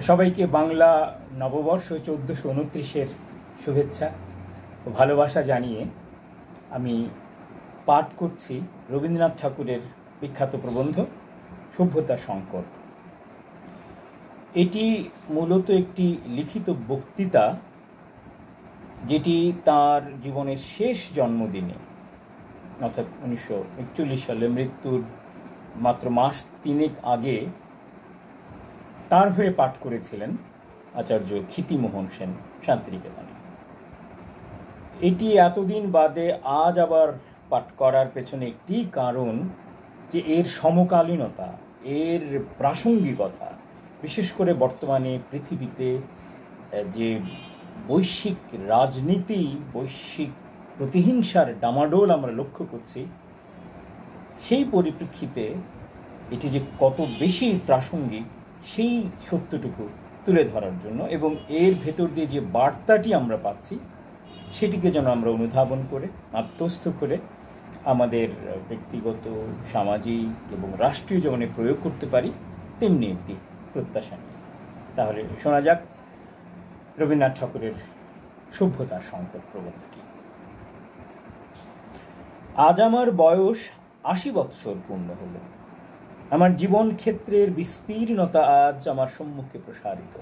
সবাইকে বাংলা নববর্ষ 1429-এর শুভেচ্ছা ও ভালোবাসা জানিয়ে আমি পাঠ করছি রবীন্দ্রনাথ ঠাকুরের বিখ্যাত প্রবন্ধ সভ্যতার সংকট। এটি মূলত একটি লিখিত বক্তৃতা, যেটি তার জীবনের শেষ জন্মদিনে অর্থাৎ 1941 সালে মৃত্যুর মাত্র মাস তিনেক আগে তার হয়ে পাঠ করেছিলেন আচার্য ক্ষিতিমোহন সেন শান্তিনিকেতনে। এটি এতদিন বাদে আজ আবার পাঠ করার পেছনে একটি কারণ, যে এর সমকালীনতা, এর প্রাসঙ্গিকতা, বিশেষ করে বর্তমানে পৃথিবীতে যে বৈশ্বিক রাজনীতি, বৈশ্বিক প্রতিহিংসার ডামাডোল আমরা লক্ষ্য করছি, সেই পরিপ্রেক্ষিতে এটি যে কত বেশি প্রাসঙ্গিক সেই সত্যটুকু তুলে ধরার জন্য, এবং এর ভেতর দিয়ে যে বার্তাটি আমরা পাচ্ছি সেটিকে যেন আমরা অনুধাবন করে আত্মস্থ করে আমাদের ব্যক্তিগত, সামাজিক এবং রাষ্ট্রীয় জীবনে প্রয়োগ করতে পারি, তেমনি একটি প্রত্যাশা নিয়ে। তাহলে শোনা যাক রবীন্দ্রনাথ ঠাকুরের সভ্যতার সংকট প্রবন্ধটি। আজ আমার বয়স 80 বৎসর পূর্ণ হল। আমার জীবন ক্ষেত্রের বিস্তীর্ণতা আজ আমার সম্মুখে প্রসারিত।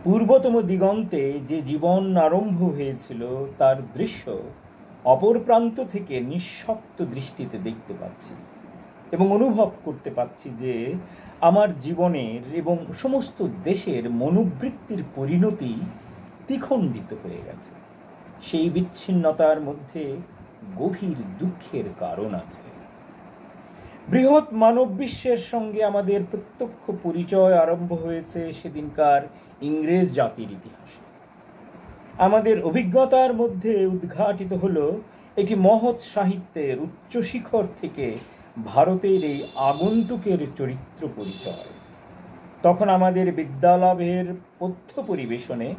পূর্বতম দিগন্তে যে জীবন আরম্ভ হয়েছিল তার দৃশ্য অপর প্রান্ত থেকে নিঃশক্ত দৃষ্টিতে দেখতে পাচ্ছি এবং অনুভব করতে পাচ্ছি যে আমার জীবনের এবং সমস্ত দেশের মনোবৃত্তির পরিণতি দ্বিখণ্ডিত হয়ে গেছে। সেই বিচ্ছিন্নতার মধ্যে গভীর দুঃখের কারণ আছে। বৃহৎ মানব বিশ্বের সঙ্গে আমাদের প্রত্যক্ষ পরিচয় আরম্ভ হয়েছে সেদিনকার ইংরেজ জাতির ইতিহাসে। আমাদের অভিজ্ঞতার মধ্যে উদ্ঘাটিত হলো একটি মহৎ সাহিত্যের উচ্চ শিখর থেকে ভারতের এই আগন্তুকের চরিত্র পরিচয়। তখন আমাদের বিদ্যালাভের পথ্য পরিবেশনে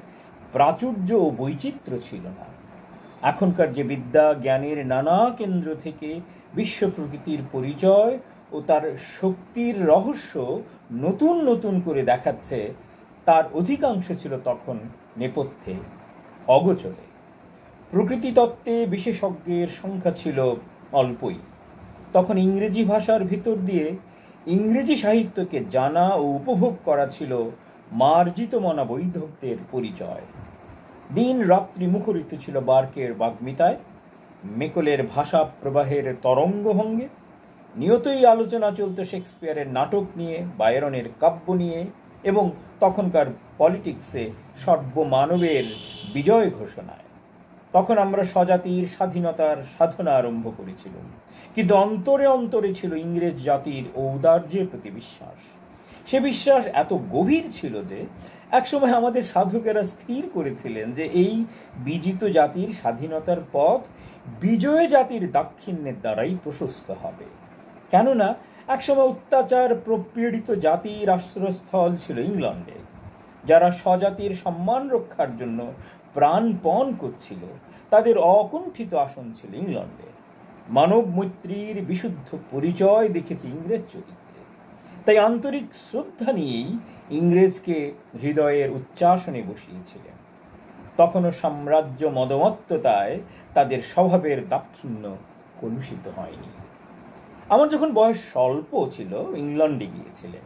প্রাচুর্য ও বৈচিত্র্য ছিল না। এখনকার যে বিদ্যা জ্ঞানের নানা কেন্দ্র থেকে বিশ্ব প্রকৃতির পরিচয় ও তার শক্তির রহস্য নতুন নতুন করে দেখাচ্ছে, তার অধিকাংশ ছিল তখন নেপথ্যে, অগোচরে। প্রকৃতি তত্ত্বে বিশেষজ্ঞের সংখ্যা ছিল অল্পই। তখন ইংরেজি ভাষার ভিতর দিয়ে ইংরেজি সাহিত্যকে জানা ও উপভোগ করা ছিল মার্জিত মনা বৈধব্যের পরিচয়। দিন রাত্রি মুখরিত ছিল বার্কের বাগ্মিতায়, মেকলের ভাষা প্রবাহের তরঙ্গভঙ্গে। নিয়তই আলোচনা চলত শেক্সপিয়ারের নাটক নিয়ে, বায়রনের কাব্য নিয়ে, এবং তখনকার পলিটিক্সে সর্বমানবের বিজয় ঘোষণায়। তখন আমরা স্বজাতির স্বাধীনতার সাধনা আরম্ভ করেছিলাম, কিন্তু অন্তরে অন্তরে ছিল ইংরেজ জাতির ঔদার্যের প্রতি বিশ্বাস। সে বিশ্বাস এত গভীর ছিল যে একসময় আমাদের সাধকেরা স্থির করেছিলেন যে এই বিজিত জাতির স্বাধীনতার পথ বিজয় জাতির দাক্ষিণ্যের দ্বারাই প্রশস্ত হবে। কেননা একসময় অত্যাচার প্রপীড়িত জাতির আশ্রয়স্থল ছিল ইংল্যান্ডে, যারা স্বজাতির সম্মান রক্ষার জন্য প্রাণপণ করছিল, তাদের অকুণ্ঠিত আসন ছিল ইংল্যান্ডে। মানব মৈত্রীর বিশুদ্ধ পরিচয় দেখেছি ইংরেজ চরিত্রে। তাই আন্তরিক শ্রদ্ধা নিয়েই ইংরেজকে হৃদয়ের উচ্চাসনে বসিয়েছিলেন। তখনও সাম্রাজ্য মদমত্ততায় তাদের স্বভাবের দাক্ষিণ্য কলুষিত হয়নি। আমার যখন বয়স স্বল্প ছিল, ইংল্যান্ডে গিয়েছিলেন।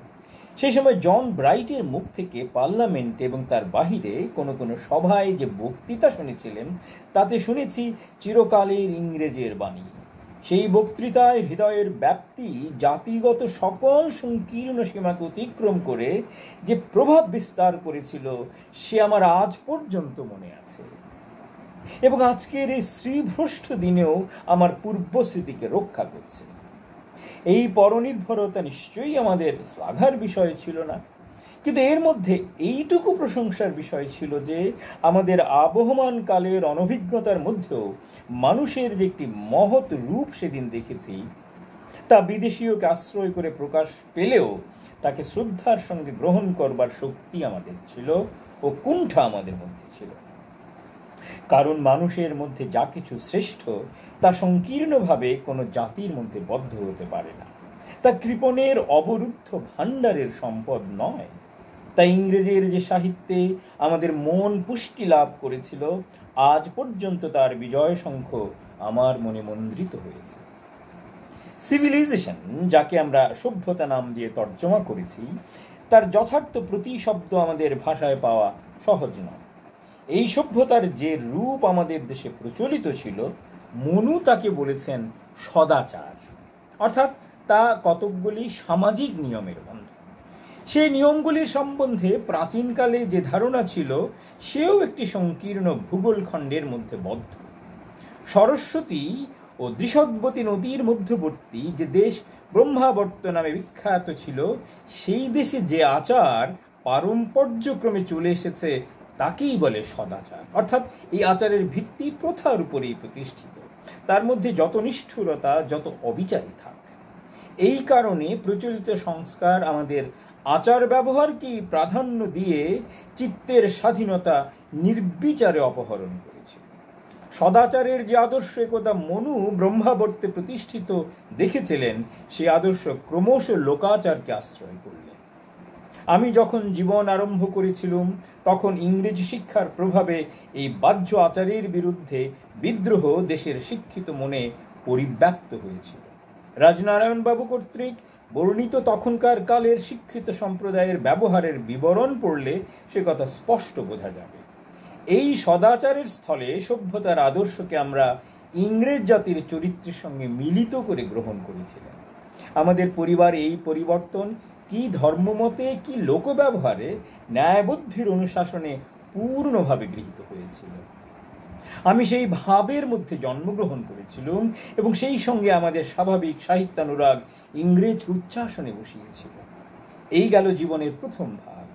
সেই সময় জন ব্রাইটের মুখ থেকে পার্লামেন্ট এবং তার বাহিরে কোনো কোনো সভায় যে বক্তৃতা শুনেছিলেন, তাতে শুনেছি চিরকালের ইংরেজের বাণী। সেই বক্তৃতায় হৃদয়ের ব্যাপ্তি জাতিগত সকল সংকীর্ণ সীমাকে অতিক্রম করে যে প্রভাব বিস্তার করেছিল, সে আমার আজ পর্যন্ত মনে আছে, এবং আজকের এই শ্রীভ্রষ্ট দিনেও আমার পূর্বস্মৃতিকে রক্ষা করছে। এই পরনির্ভরতা নিশ্চয়ই আমাদের শ্লাঘার বিষয় ছিল না, কিন্তু এর মধ্যে এইটুকু প্রশংসার বিষয় ছিল যে আমাদের আবহমান কালের অনভিজ্ঞতার মধ্যেও মানুষের যে একটি মহৎ রূপ সেদিন দেখেছি, তা বিদেশীয়কে আশ্রয় করে প্রকাশ পেলেও তাকে শ্রদ্ধার সঙ্গে গ্রহণ করবার শক্তি আমাদের ছিল ও কুণ্ঠা আমাদের মধ্যে ছিল। কারণ মানুষের মধ্যে যা কিছু শ্রেষ্ঠ তা সংকীর্ণভাবে কোনো জাতির মধ্যে বদ্ধ হতে পারে না। তা কৃপণের অবরুদ্ধ ভাণ্ডারের সম্পদ নয়। তাই ইংরেজের যে সাহিত্যে আমাদের মন পুষ্টি লাভ করেছিল, আজ পর্যন্ত তার বিজয় শঙ্খ আমার মনে মন্দ্রিত হয়েছে। সিভিলাইজেশন, যাকে আমরা সভ্যতা নাম দিয়ে তর্জমা করেছি, তার যথার্থ প্রতিশব্দ আমাদের ভাষায় পাওয়া সহজ নয়। এই সভ্যতার যে রূপ আমাদের দেশে প্রচলিত ছিল, মনু তাকে বলেছেন সদাচার, অর্থাৎ তা কতকগুলি সামাজিক নিয়মের বন্ধন। সেই নিয়মগুলির সম্বন্ধে প্রাচীনকালে যে ধারণা ছিল, সেও একটি সংকীর্ণ ভূগোলখণ্ডের মধ্যে বদ্ধ। সরস্বতী ও দৃষদ্বতী নদীর মধ্যবর্তী যে দেশ ব্রহ্মাবর্ত নামে বিখ্যাত ছিল, সেই দেশে যে আচার পারম্পর্যক্রমে চলে এসেছে তাকেই বলে সদাচার। অর্থাৎ এই আচারের ভিত্তি প্রথার উপরেই প্রতিষ্ঠিত, তার মধ্যে যত নিষ্ঠুরতা, যত অবিচারই থাক। এই কারণে প্রচলিত সংস্কার আমাদের আচার ব্যবহারকেই প্রাধান্য দিয়ে চিত্তের স্বাধীনতা নির্বিচারে অপহরণ করেছে। সদাচারের যে আদর্শ একদা মনু ব্রহ্মাবর্তে প্রতিষ্ঠিত দেখেছিলেন, সেই আদর্শ ক্রমশ লোকাচারকে আশ্রয় করলেন। আমি যখন জীবন আরম্ভ করেছিলাম, তখন ইংরেজি শিক্ষার প্রভাবে এই বাহ্য আচারের বিরুদ্ধে বিদ্রোহ দেশের শিক্ষিত মনে পরিব্যাপ্ত হয়েছিল। রাজনারায়ণ বাবু কর্তৃক বর্ণিত তখনকার কালের শিক্ষিত সম্প্রদায়ের ব্যবহারের বিবরণ পড়লে সে কথা স্পষ্ট বোঝা যাবে। এই সদাচারের স্থলে সভ্যতার আদর্শকে আমরা ইংরেজ জাতির চরিত্রের সঙ্গে মিলিত করে গ্রহণ করেছিলাম। আমাদের পরিবার এই পরিবর্তন কি ধর্মমতে, কি লোকব্যবহারে, ন্যায়বুদ্ধির অনুশাসনে পূর্ণভাবে গৃহীত হয়েছিল। আমি সেই ভাবের মধ্যে জন্মগ্রহণ করেছিলাম এবং সেই সঙ্গে আমাদের স্বাভাবিক সাহিত্যানুরাগ ইংরেজকে উচ্চাসনে বসিয়েছিল। এই গেল জীবনের প্রথম ভাগ।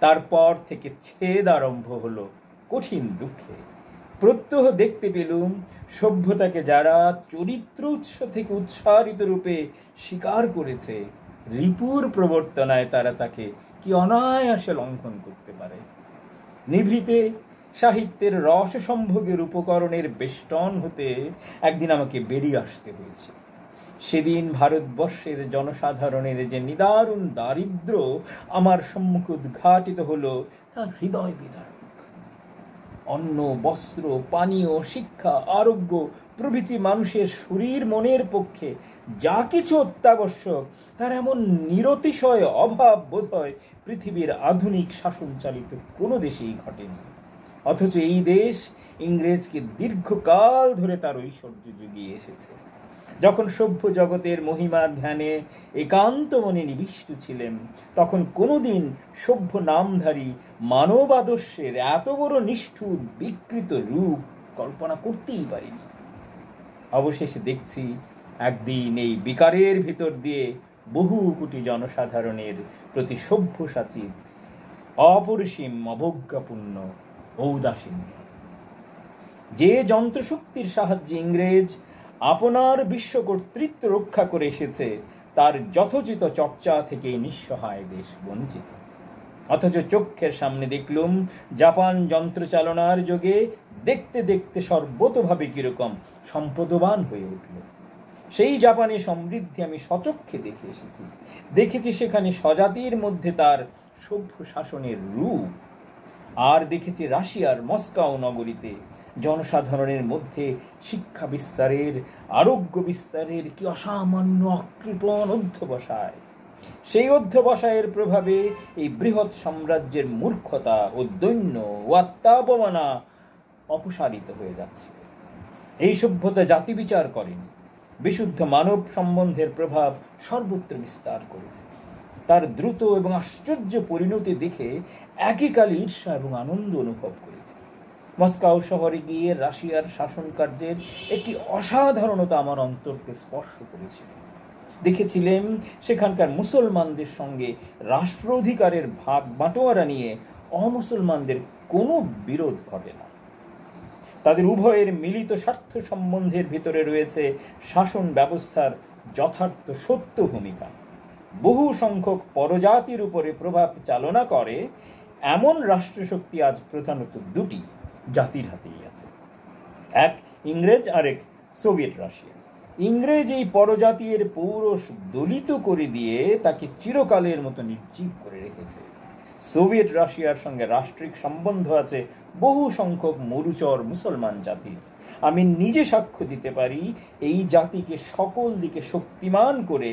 তারপর থেকে ছেদ আরম্ভ হলো কঠিন দুঃখে। প্রত্যহ দেখতে পেলুম সভ্যতাকে যারা চরিত্র উৎস থেকে উৎসারিত রূপে স্বীকার করেছে, রিপুর প্রবর্তনায় তারা তাকে কি অনায়াসে লঙ্ঘন করতে পারে। নিভৃতে সাহিত্যের রস সম্ভোগের উপকরণের বেষ্টন হতে একদিন আমাকে বেরিয়ে আসতে হয়েছে। সেদিন ভারতবর্ষের জনসাধারণের যে নিদারুণ দারিদ্র আমার সম্মুখে উদ্ঘাটিত হলো, তা হৃদয় বিদারক। অন্ন, বস্ত্র, পানীয়, শিক্ষা, আরোগ্য প্রভৃতি মানুষের শরীর মনের পক্ষে যা কিছু অত্যাবশ্যক, তার এমন নিরতিশয় অভাব বোধহয় পৃথিবীর আধুনিক শাসন চালিত কোনো দেশেই ঘটেনি। অথচ এই দেশ ইংরেজকে দীর্ঘকাল ধরে তার ঐশ্বর্য জুগিয়ে এসেছে। যখন সভ্য জগতের মহিমা ধ্যানে একান্ত মনে নিবিষ্ট ছিলেন, তখন কোনোদিন সভ্য নামধারী মানব আদর্শের এত বড় নিষ্ঠুর বিকৃত রূপ কল্পনা করতেই পারিনি। অবশেষে দেখছি একদিন এই বিকারের ভিতর দিয়ে বহু কোটি জনসাধারণের প্রতি সভ্যসাচীর অপরিসীম অবজ্ঞাপূর্ণ ঔদাসীন্য। যে যন্ত্রশক্তির সাহায্যে ইংরেজ আপনার বিশ্ব কর্তৃত্ব রক্ষা করে এসেছে, তার যথোচিত চর্চা থেকে নিঃসহায় দেশ বঞ্চিত। অথচ চোখের সামনে দেখলুম জাপান যন্ত্রচালনার যোগে দেখতে দেখতে সর্বতোভাবে কিরকম সম্পদবান হয়ে উঠল। সেই জাপানের সমৃদ্ধি আমি সচক্ষে দেখে এসেছি। দেখেছি সেখানে স্বজাতির মধ্যে তার সভ্য শাসনের রূপ। আর দেখেছি রাশিয়ার মস্কো নগরীতে জনসাধারণের মধ্যে শিক্ষা বিস্তারের, আরোগ্য বিস্তারের কি অসামান্য অকৃপণ অধ্যবসায়। সেই অধ্যবসায়ের প্রভাবে এই বৃহৎ সাম্রাজ্যের মূর্খতা ও দৈন্য ও আত্মাবমাননা অপসারিত হয়ে যাচ্ছে। এই সভ্যতা জাতি বিচার করেনি, বিশুদ্ধ মানব সম্বন্ধের প্রভাব সর্বত্র বিস্তার করেছে। তার দ্রুত এবং আশ্চর্য পরিণতি দেখে একইকালে ঈর্ষা এবং আনন্দ অনুভব করেছে। মস্কো শহরে গিয়ে রাশিয়ার শাসন কার্যের একটি অসাধারণতা আমার অন্তরকে স্পর্শ করেছিল। দেখেছিলেন সেখানকার মুসলমানদের সঙ্গে রাষ্ট্র অধিকারের ভাগ বাটোয়ারা নিয়ে অমুসলমানদের কোনো বিরোধ ঘটে না। তাদের উভয়ের মিলিত স্বার্থ সম্বন্ধের ভিতরে রয়েছে শাসন ব্যবস্থার যথার্থ সত্য ভূমিকা। বহু সংখ্যক পরজাতির উপরে প্রভাব চালনা করে এমন রাষ্ট্রশক্তি আজ প্রধানত দুটি জাতির হাতেই আছে, এক ইংরেজ আর এক সোভিয়েত রাশিয়া। ইংরেজ এই পরজাতির পৌরষ দলিত করে দিয়ে তাকে চিরকালের মতো নির্জীব করে রেখেছে। সোভিয়েত রাশিয়ার সঙ্গে রাষ্ট্রিক সম্বন্ধ আছে বহু সংখ্যক মরুচর মুসলমান জাতির। আমি নিজে সাক্ষ্য দিতে পারি, এই জাতিকে সকল দিকে শক্তিমান করে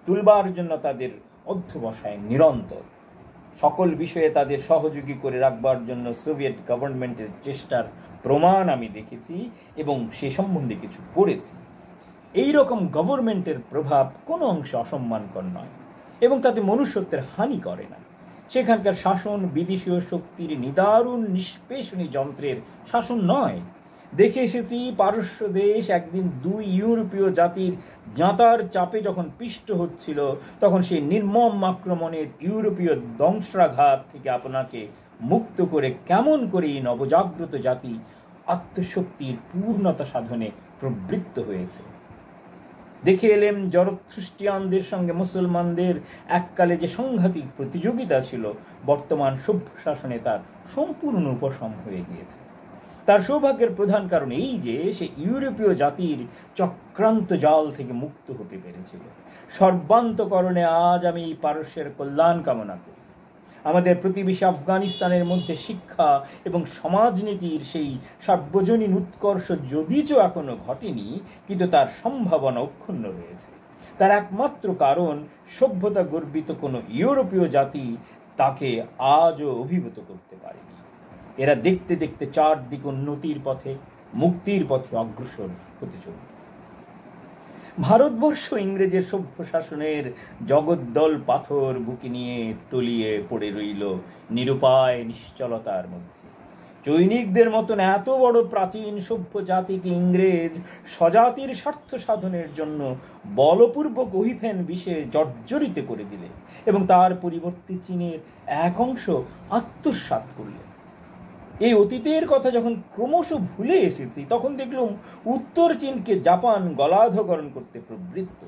তুলবার জন্য তাদের অধ্যবসায় নিরন্তর। সকল বিষয়ে তাদের সহযোগী করে রাখবার জন্য সোভিয়েত গভর্নমেন্টের চেষ্টার প্রমাণ আমি দেখেছি এবং সে সম্বন্ধে কিছু পড়েছি। এই রকম গভর্নমেন্টের প্রভাব কোনো অংশে অসম্মানকর নয় এবং তাতে মনুষ্যত্বের হানি করে না। সেখানকার শাসন বিদেশীয় শক্তির নিদারুণ নিষ্পেষণী যন্ত্রের শাসন নয়। দেখে এসেছি পারস্য দেশ একদিন দুই ইউরোপীয় জাতির জাঁতার চাপে যখন পিষ্ট হচ্ছিল, তখন সেই নির্মম আক্রমণের ইউরোপীয় দংশাঘাত থেকে আপনাকে মুক্ত করে কেমন করে এই নবজাগ্রত জাতি আত্মশক্তির পূর্ণতা সাধনে প্রবৃত্ত হয়েছে। দেখে এলেম জরথ্রুস্টিয়ানদের সঙ্গে মুসলমানদের এককালে যে সাংঘাতিক প্রতিযোগিতা ছিল, বর্তমান সভ্য শাসনে তার সম্পূর্ণ উপশম হয়ে গিয়েছে। তার সৌভাগ্যের প্রধান কারণ এই যে সে ইউরোপীয় জাতির চক্রান্ত জাল থেকে মুক্ত হতে পেরেছিল। সর্বান্তকরণে আজ আমি এই পারস্যের কল্যাণ কামনা করি। আমাদের প্রতিবেশী আফগানিস্তানের মধ্যে শিক্ষা এবং সমাজনীতির সেই সার্বজনীন উৎকর্ষ যদিচ এখনো ঘটেনি, কিন্তু তার সম্ভাবনা অক্ষুণ্ণ রয়েছে। তার একমাত্র কারণ সভ্যতা গর্বিত কোনো ইউরোপীয় জাতি তাকে আজও অভিভূত করতে পারেনি। এরা দেখতে দেখতে চারদিক উন্নতির পথে, মুক্তির পথে অগ্রসর হতে চলবে। ভারতবর্ষ ইংরেজের সভ্য শাসনের জগদ্দল পাথর বুকে নিয়ে তলিয়ে পড়ে রইল নিরুপায় নিশ্চলতার মধ্যে। চৈনিকদের মতন এত বড় প্রাচীন সভ্য জাতিকে ইংরেজ স্বজাতির স্বার্থ সাধনের জন্য বলপূর্বক অহিফেন বিষে জর্জরিত করে দিলে এবং তার পরিবর্তে চীনের এক অংশ আত্মসাৎ করলে। এই অতীতের কথা যখন ক্রমশ ভুলে এসেছি, তখন দেখলাম উত্তর চীনকে জাপান গলাধকরণ করতে প্রবৃত্ত।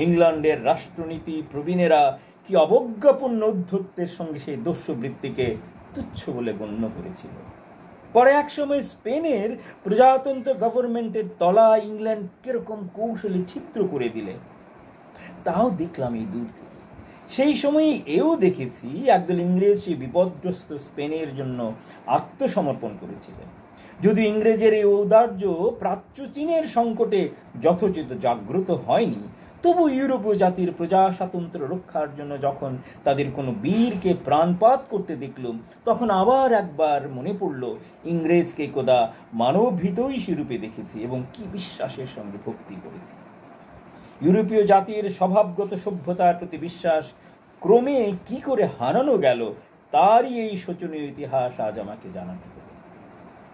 ইংল্যান্ডের রাষ্ট্রনীতি প্রবীণেরা কি অবজ্ঞাপূর্ণ উদ্ধত্তের সঙ্গে সেই দস্যুবৃত্তিকে তুচ্ছ বলে গণ্য করেছিল। পরে একসময় স্পেনের প্রজাতন্ত্র গভর্নমেন্টের তলা ইংল্যান্ড কিরকম কৌশলে ছিদ্র করে দিলে, তাও দেখলাম এই দূর থেকে। সেই সময় এও দেখেছি একদল ইংরেজ সেই বিপদগ্রস্ত স্পেনের জন্য আত্মসমর্পণ করেছিলেন। যদি ইংরেজের এই ঔদার্য প্রাচ্য চীনের সংকটে যথোচিত জাগ্রত হয়নি, তবু ইউরোপীয় জাতির প্রজা স্বাতন্ত্র্য রক্ষার জন্য যখন তাদের কোনো বীরকে প্রাণপাত করতে দেখলুম, তখন আবার একবার মনে পড়ল ইংরেজকে কোদা মানব হিতৈষী রূপে দেখেছি এবং কি বিশ্বাসের সঙ্গে ভক্তি করেছি। ইউরোপীয় জাতির স্বভাবগত সভ্যতার প্রতি বিশ্বাস ক্রমে কি করে হারানো গেল, তারই এই শোচনীয় ইতিহাস আজ আমাকে জানাতে হবে।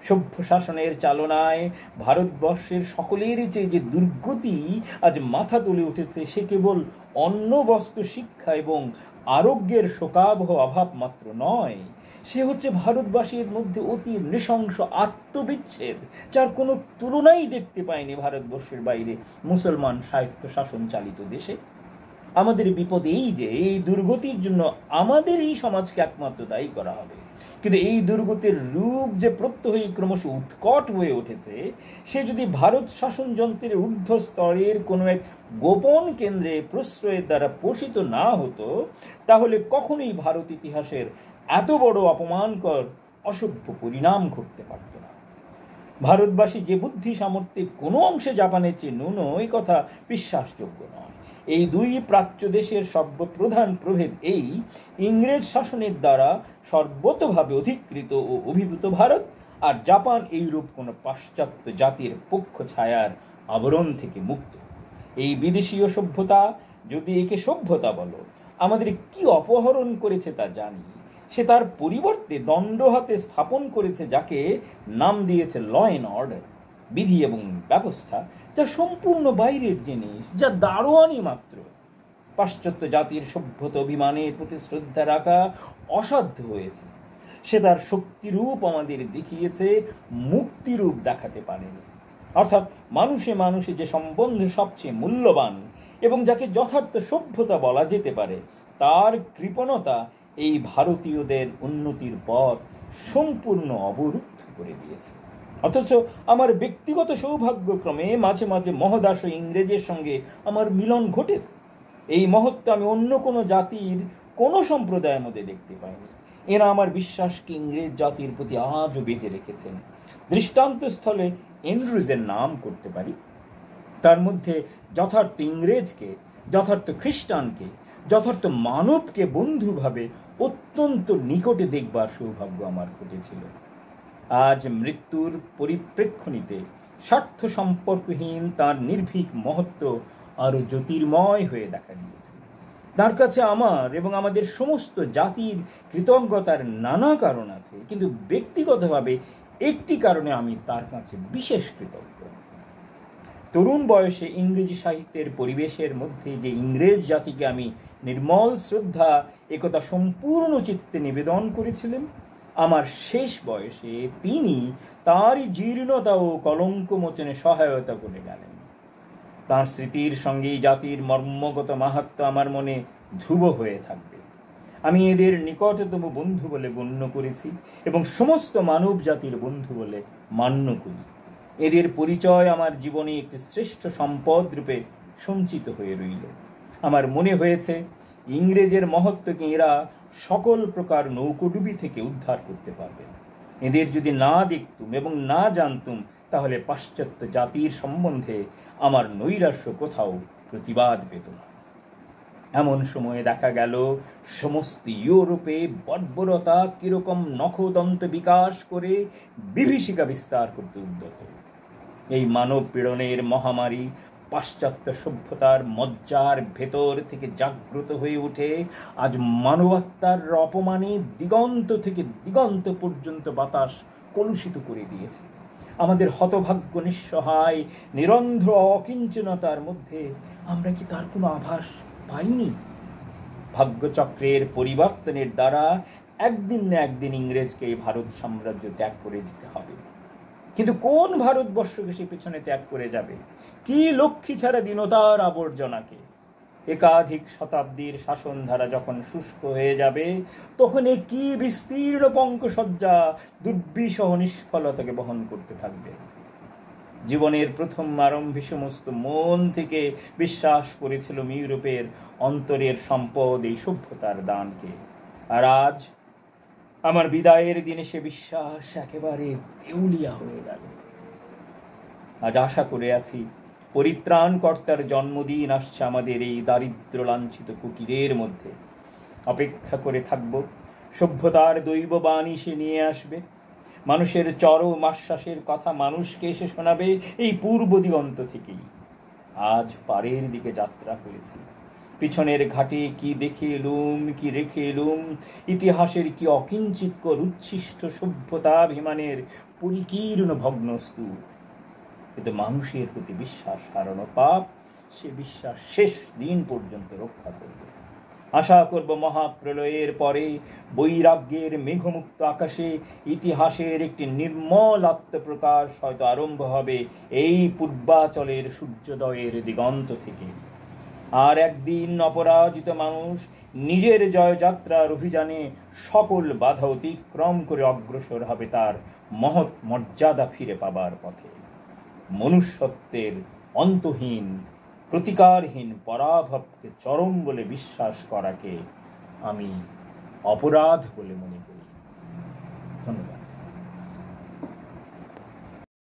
সভ্য শাসনের চালনায় ভারতবর্ষের সকলের চেয়ে যে দুর্গতি আজ মাথা তুলে উঠেছে, সে কেবল অন্ন বস্ত্র শিক্ষা এবং আরোগ্যের শোকাবহ অভাব মাত্র নয়, সে হচ্ছে ভারতবাসীর মধ্যে অতি নৃশংস আত্মবিচ্ছেদ, যার কোনো তুলনাই দেখতে পায়নি ভারতবর্ষের বাইরে মুসলমান সাহিত্য শাসন চালিত দেশে। আমাদের বিপদ এই যে এই দুর্গতির জন্য আমাদের এই সমাজকে একমাত্র দায়ী করা হবে, কিন্তু এই দুর্গতির রূপ যে প্রত্যহই ক্রমশ উৎকট হয়ে উঠেছে, সে যদি ভারত শাসন যন্ত্রের ঊর্ধ্ব স্তরের কোনো এক গোপন কেন্দ্রে প্রশ্রয়ের দ্বারা পোষিত না হতো, তাহলে কখনোই ভারত ইতিহাসের এত বড় অপমানকর অসভ্য পরিণাম ঘটতে পারত না। ভারতবাসী যে বুদ্ধি সামর্থ্যে কোনো অংশে জাপানের চেয়ে ন্যূন, এই কথা বিশ্বাসযোগ্য নয়। এই দুই প্রাচ্য দেশের সর্বপ্রধান প্রভেদ এই, ইংরেজ শাসনের দ্বারা সর্বতভাবে অধিকৃত ও অভিভূত ভারত, আর জাপান এইরূপ কোনো পাশ্চাত্য জাতির পক্ষ ছায়ার আবরণ থেকে মুক্ত। এই বিদেশীয় সভ্যতা, যদি একে সভ্যতা বলো, আমাদের কি অপহরণ করেছে তা জানি। সে তার পরিবর্তে দণ্ড হাতে স্থাপন করেছে যাকে নাম দিয়েছে ল অ্যান্ড অর্ডার, বিধি এবং ব্যবস্থা, যা সম্পূর্ণ বাইরের জিনিস, যা দারোয়ানি মাত্র। পাশ্চাত্য জাতির সভ্যতা অভিমানের প্রতি শ্রদ্ধা রাখা অসাধ্য হয়েছে। সে তার শক্তিরূপ আমাদের দেখিয়েছে, মুক্তিরূপ দেখাতে পারেনি। অর্থাৎ মানুষে মানুষে যে সম্বন্ধ সবচেয়ে মূল্যবান এবং যাকে যথার্থ সভ্যতা বলা যেতে পারে, তার কৃপণতা এই ভারতীয়দের উন্নতির পথ সম্পূর্ণ অবরুদ্ধ করে দিয়েছে। অথচ আমার ব্যক্তিগত সৌভাগ্যক্রমে মাঝে মাঝে মহদাস ইংরেজের সঙ্গে আমার মিলন ঘটেছে। এই মহত্ব আমি অন্য কোনো জাতির কোনো সম্প্রদায়ের মধ্যে দেখতে পাইনি। এরা আমার বিশ্বাসকে ইংরেজ জাতির প্রতি আজও বেঁধে রেখেছেন। দৃষ্টান্ত স্থলে এন্ড্রুজের নাম করতে পারি। তার মধ্যে যথার্থ ইংরেজকে, যথার্থ খ্রিস্টানকে, যথার্থ মানবকে বন্ধুভাবে অত্যন্ত নিকটে দেখবার সৌভাগ্য আমার ঘটেছিল। আজ মৃত্যুর পরিপ্রেক্ষণীতে স্বার্থ সম্পর্কহীন তার নির্ভীক মহত্ব আরো জ্যোতির্ময় হয়ে দেখা দিয়েছে। তার কাছে আমার এবং আমাদের সমস্ত জাতির কৃতজ্ঞতার নানা কারণ আছে, কিন্তু ব্যক্তিগতভাবে একটি কারণে আমি তার কাছে বিশেষ কৃতজ্ঞ। তরুণ বয়সে ইংরেজি সাহিত্যের পরিবেশের মধ্যে যে ইংরেজ জাতিকে আমি নির্মল শ্রদ্ধা একথা সম্পূর্ণ চিত্তে নিবেদন করেছিলেন, আমার শেষ বয়সে তিনি তারই জীর্ণতা ও কলঙ্ক মোচনে সহায়তা করে গেলেন। তাঁর স্মৃতির সঙ্গে জাতির মর্মগত মাহাত্ম্য আমার মনে ধ্রুব হয়ে থাকবে। আমি এদের নিকটতম বন্ধু বলে গণ্য করেছি এবং সমস্ত মানব জাতির বন্ধু বলে মান্য করি। এদের পরিচয় আমার জীবনে একটি শ্রেষ্ঠ সম্পদ রূপে সঞ্চিত হয়ে রইল। আমার মনে হয়েছে ইংরেজের মহত্বকে এরা সকল প্রকার নৌকোডুবি থেকে উদ্ধার করতে পারবে। এদের যদি না দেখতুম এবং না জানতুম, তাহলে পাশ্চাত্য জাতির সম্বন্ধে আমার নৈরাশ্য কোথাও প্রতিবাদ পেত না। এমন সময়ে দেখা গেল সমস্ত ইউরোপে বর্বরতা কিরকম নখদন্ত বিকাশ করে বিভীষিকা বিস্তার করতে উদ্যত। এই মানব পীড়নের মহামারী পাশ্চাত্য সভ্যতার মজ্জার ভেতর থেকে জাগ্রত হয়ে উঠে আজ মানবাত্মার অপমানে দিগন্ত থেকে দিগন্ত পর্যন্ত বাতাস কলুষিত করে দিয়েছে। আমাদের হতভাগ্য নিঃসহায় নিরন্ধ্র অকিঞ্চনতার মধ্যে আমরা কি তার কোনো আভাস পাইনি? ভাগ্যচক্রের পরিবর্তনের দ্বারা একদিন না একদিন ইংরেজকে ভারত সাম্রাজ্য ত্যাগ করে যেতে হবে। কিন্তু কোন ভারতবর্ষকে সে পেছনে ত্যাগ করে যাবে? কি লক্ষ্মী ছাড়া দীনতার আবর্জনাকে? একাধিক শতাব্দীর শাসনধারা যখন শুষ্ক হয়ে যাবে, তখন এ কি বিস্তীর্ণ পঙ্কসজ্জা দুর্বিষহ নিষ্ফলতাকে বহন করতে থাকবে। জীবনের প্রথম আরম্ভে সমস্ত মন থেকে বিশ্বাস করেছিল ইউরোপের অন্তরের সম্পদ এই সভ্যতার দানকে। আর আজ আমার বিদায়ের দিনে সে বিশ্বাস একেবারে দেউলিয়া হয়ে গেল। আজ আশা করে আছি পরিত্রাণকর্তার জন্মদিন আসছে আমাদের এই দারিদ্র লাঞ্ছিত কুটিরের মধ্যে। অপেক্ষা করে থাকব সভ্যতার দৈব বাণী সে নিয়ে আসবে। মানুষের চরম আশ্বাসের কথা মানুষকে এসে শোনাবে এই পূর্ব দিগন্ত থেকেই। আজ পারের দিকে যাত্রা করেছি। পিছনের ঘাটে কি দেখে এলুম, কি রেখে এলুম, ইতিহাসের কি অকিঞ্চিৎকর উচ্ছিষ্ট সভ্যতাভিমানের পরিকীর্ণ ভগ্নস্তূপ। কিন্তু মানুষের প্রতি বিশ্বাস হারানো পাপ, সে বিশ্বাস শেষ দিন পর্যন্ত রক্ষা করবে। আশা করব মহাপ্রলয়ের পরে বৈরাগ্যের মেঘমুক্ত আকাশে ইতিহাসের একটি নির্মল আত্মপ্রকাশ হয়তো আরম্ভ হবে এই পূর্বাচলের সূর্যোদয়ের দিগন্ত থেকে। আর একদিন অপরাজিত মানুষ নিজের জয়যাত্রার অভিযানে সকল বাধা অতিক্রম করে অগ্রসর হবে তার মহৎ মর্যাদা ফিরে পাবার পথে। মনুষ্যত্বের অন্তহীন প্রতিকারহীন পরাভবকে চরম বলে বিশ্বাস করাকে আমি অপরাধ বলে মনে করি।